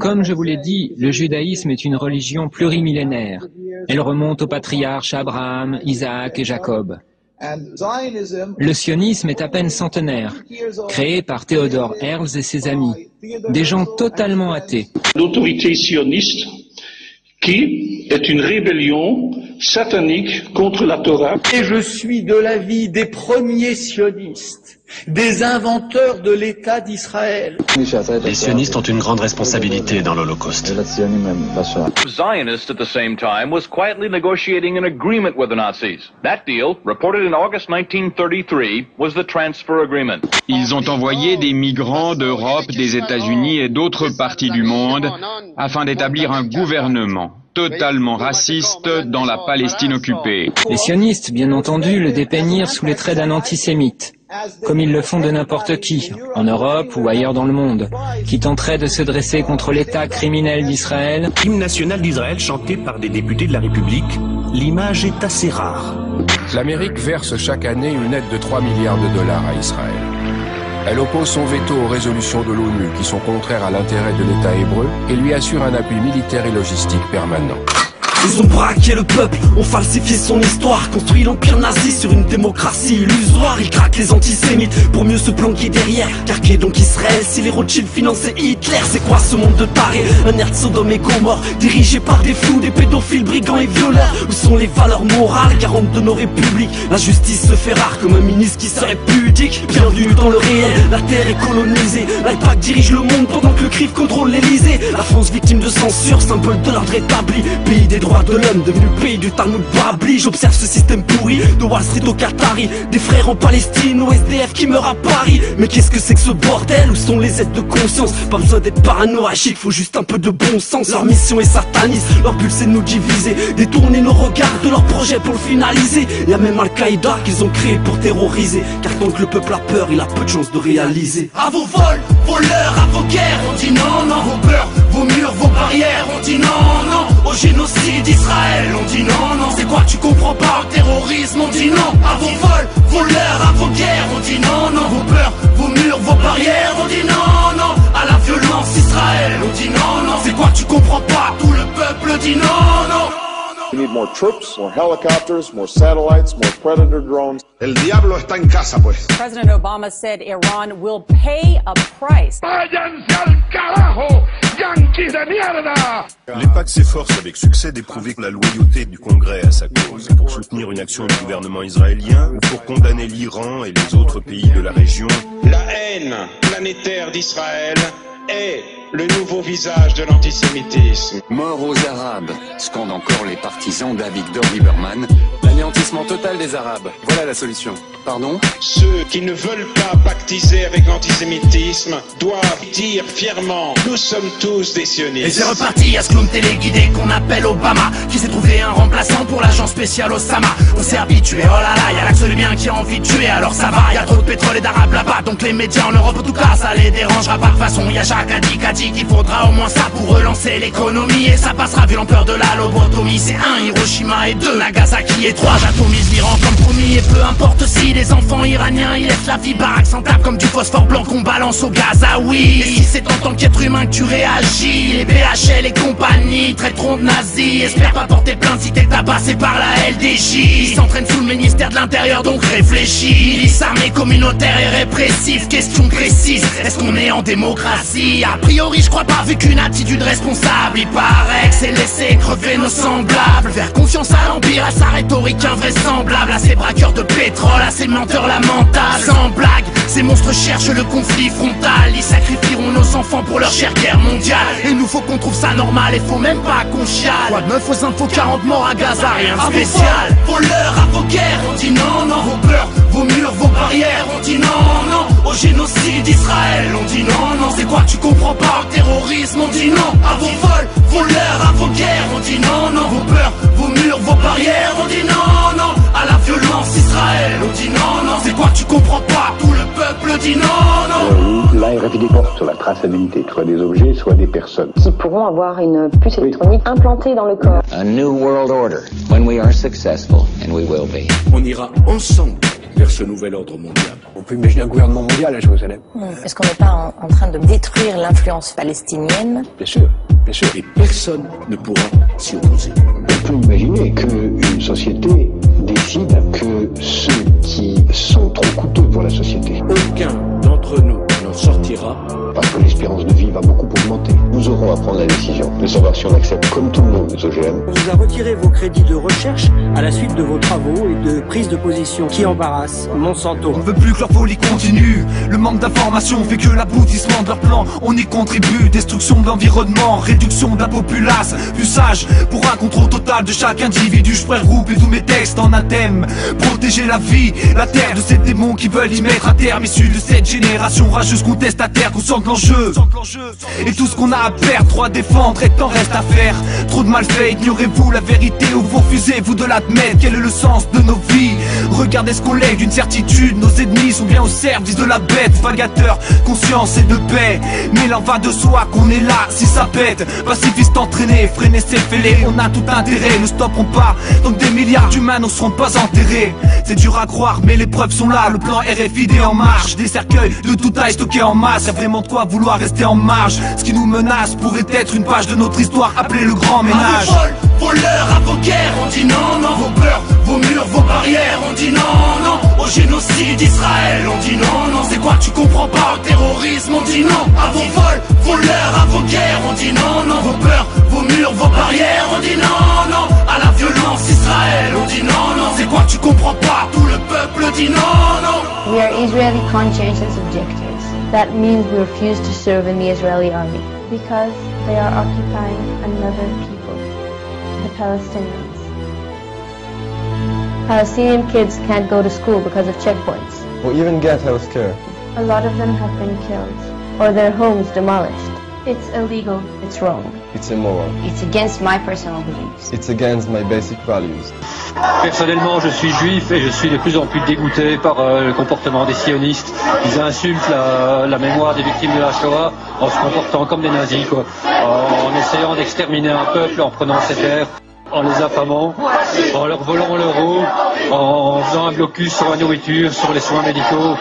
Comme je vous l'ai dit, le judaïsme est une religion plurimillénaire. Elle remonte aux patriarches Abraham, Isaac et Jacob. Le sionisme est à peine centenaire, créé par Theodor Herzl et ses amis, des gens totalement athées. L'autorité sioniste, qui est une rébellion satanique contre la Torah. Et je suis de l'avis des premiers sionistes, des inventeurs de l'État d'Israël. Les sionistes ont une grande responsabilité dans l'Holocauste. Zionist at the same time was quietly negotiating an agreement with the Nazis. That deal, reported in August 1933, was the transfer agreement. Ils ont envoyé des migrants d'Europe, des États-Unis et d'autres parties du monde afin d'établir un gouvernement totalement raciste dans la Palestine occupée. Les sionistes, bien entendu, le dépeignirent sous les traits d'un antisémite, comme ils le font de n'importe qui, en Europe ou ailleurs dans le monde, qui tenterait de se dresser contre l'État criminel d'Israël. L'hymne national d'Israël chanté par des députés de la République, l'image est assez rare. L'Amérique verse chaque année une aide de 3 milliards de dollars à Israël. Elle oppose son veto aux résolutions de l'ONU qui sont contraires à l'intérêt de l'État hébreu et lui assure un appui militaire et logistique permanent. Ils ont braqué le peuple, ont falsifié son histoire, construit l'empire nazi sur une démocratie illusoire. Ils craquent les antisémites pour mieux se planquer derrière. Car qu'est donc Israël si les Rothschild finançaient Hitler? C'est quoi ce monde de tarés? Un air de Sodome et Gomorrhe, dirigé par des fous, des pédophiles, brigands et violeurs. Où sont les valeurs morales, garantes de nos républiques? La justice se fait rare comme un ministre qui serait pudique. Bienvenue dans le réel, la terre est colonisée. L'AIPAC dirige le monde pendant que le CRIF contrôle l'Elysée. La France victime de censure, symbole de l'ordre établi, pays des droits de l'homme, devenu pays du Talmud Babli. J'observe ce système pourri, de Wall Street au Qatari, des frères en Palestine, au SDF qui meurent à Paris. Mais qu'est-ce que c'est que ce bordel? Où sont les aides de conscience? Pas besoin d'être paranoïaque, faut juste un peu de bon sens. Leur mission est sataniste, leur but c'est de nous diviser, détourner nos regards de leurs projets pour le finaliser. Y'a même Al-Qaïda qu'ils ont créé pour terroriser, car tant que le peuple a peur, il a peu de chance de réaliser. À vos vols, vos leurs, à vos guerres, on dit non, non. Vos peurs, vos murs, vos barrières, on dit non, non. Au génocide d'Israël, on dit non, non. C'est quoi, tu comprends pas? Au terrorisme, on dit non. À vos vols, vos leurs, à vos guerres, on dit non, non. Vos peurs, vos murs, vos barrières, on dit non, non. À la violence Israël, on dit non, non. C'est quoi, tu comprends pas? Tout le peuple dit non, non. We need more troops, more helicopters, more satellites, more Predator drones. El diablo está en casa, pues. President Obama said Iran will pay a price. ¡Váyanse al carajo, yanquis de mierda! L'EPAC s'efforce avec succès d'éprouver la loyauté du Congrès à sa cause pour soutenir une action du gouvernement israélien ou pour condamner l'Iran et les autres pays de la région. La haine planétaire d'Israël est le nouveau visage de l'antisémitisme. Mort aux Arabes, scandent encore les partisans d'Avigdor Lieberman. L'anéantissement total des Arabes, voilà la solution. Pardon? Ceux qui ne veulent pas pactiser avec l'antisémitisme doivent dire fièrement: nous sommes tous des sionistes. Et c'est reparti à ce clown téléguidé qu'on appelle Obama, qui s'est trouvé un remplaçant pour l'agent spécial Osama. On s'est habitué, oh là là, y'a l'axe de bien qui a envie de tuer, alors ça va, y'a trop de pétrole et d'arabes là-bas, donc les médias en Europe en tout cas ça les dérangera pas. De toute façon y'a Jacques Adi qu'il faudra au moins ça pour relancer l'économie, et ça passera vu l'ampleur de la lobotomie. C'est 1 Hiroshima et 2 Nagasaki et 3 j'atomise l'Iran comme promis. Et peu importe si les enfants iraniens ils laissent la vie baraque sans table comme du phosphore blanc qu'on balance au Gaza, oui. Et si c'est en tant qu'être humain que tu réagis, les BHL et compagnie traiteront de nazis. Espère pas porter plainte si t'es tabassé par la LDJ. Ils s'entraînent sous le ministère de l'Intérieur, donc réfléchis. Milice armée communautaire et répressive, question précise, est-ce qu'on est en démocratie? A priori je crois pas, vu qu'une attitude responsable. Il paraît que c'est laisser crever nos semblables, faire confiance à l'Empire, à sa rhétorique invraisemblable, à ces braqueurs de pétrole, à ces menteurs lamentables. Sans blague, ces monstres cherchent le conflit frontal. Ils sacrifieront nos enfants pour leur chère guerre mondiale. Et nous faut qu'on trouve ça normal, et faut même pas qu'on chiale. Quoi de 9 aux infos, 40 morts à Gaza, rien de spécial. Vos leurs, à vos guerres, on dit non, non. Vos peurs, vos murs, vos barrières, on dit non, non. Au génocide d'Israël, on dit non, non. C'est quoi, tu comprends pas? Au terrorisme, on dit non. À vos vols, vos leurs, à vos guerres, on dit non, non. Vos peurs, vos murs, vos barrières, on dit non, non. À la violence Israël, on dit non, non. C'est quoi, tu comprends pas? Tout le peuple dit non, non. La RFID porte sur la traçabilité, soit des objets, soit des personnes. Qui pourront avoir une puce électronique implantée dans le corps. A new world order, when we are successful, and we will be. On ira ensemble vers ce nouvel ordre mondial. On peut imaginer un gouvernement mondial à Jérusalem. Est-ce qu'on n'est pas en train de détruire l'influence palestinienne? Bien sûr, bien sûr. Et personne ne pourra s'y opposer. On peut imaginer qu'une société décide que ceux qui sont trop coûteux pour la société, aucun d'entre nous n'en sortira. Parce que l'espérance de vie va beaucoup augmenter. Nous aurons à prendre la décision de savoir si on accepte comme tout le monde les OGM. On vous a retiré vos crédits de recherche à la suite de vos travaux et de prise de position qui embarrassent Monsanto. On ne veut plus que leur folie continue. Le manque d'information fait que l'aboutissement de leur plan, on y contribue. Destruction de l'environnement, réduction de la populace. Plus sage pour un contrôle total de chaque individu. Je pourrais regrouper tous mes textes en un thème. Protéger la vie, la terre de ces démons qui veulent y mettre un terme. Issus de cette génération rageuse contestataire, consciente de l'enjeu. Et tout ce qu'on a à perdre, trop à défendre et tant reste à faire. Trop de malfaits, ignorez-vous la vérité ou vous refusez-vous de l'admettre? Quel est le sens de nos vies? Regardez ce qu'on lègue d'une certitude. Nos ennemis sont bien au service de la bête. Vagateur, conscience et de paix. Mais l'en va de soi qu'on est là si ça pète. Pacifiste entraîné, freiner ses fêlés. On a tout intérêt, ne stopperont pas. Donc des milliards d'humains ne seront pas enterrés. C'est dur à croire mais les preuves sont là. Le plan RFID en marche. Des cercueils de tout taille stockés en masse. Y'a vraiment de quoi vouloir rester en marge. Ce qui nous menace pourrait être une page de notre histoire appelée le grand ménage. À vos vols, voleurs, à vos guerres, on dit non, non. Vos peurs, vos murs, vos barrières, on dit non, non. Au génocide d'Israël, on dit non, non. C'est quoi tu comprends pas? Au terrorisme, on dit non. À vos vols, voleurs, à vos guerres, on dit non, non. Vos peurs, vos murs, vos barrières, on dit non, non. À la violence Israël, on dit non, non. C'est quoi tu comprends pas? Tout le peuple dit non, non. We are Israeli conscientious objectors. That means we refuse to serve in the Israeli army because they are occupying another people, the Palestinians. Palestinian kids can't go to school because of checkpoints. Or even get health care. A lot of them have been killed or their homes demolished. It's illegal. It's wrong. It's immoral. It's against my personal beliefs. It's against my basic values. Personnellement, je suis juif et je suis de plus en plus dégoûté par le comportement des sionistes. Ils insultent la mémoire des victimes de la Shoah en se comportant comme des nazis, quoi. En essayant d'exterminer un peuple, en prenant ses terres, en les affamant, en leur volant l'euro, en faisant un blocus sur la nourriture, sur les soins médicaux.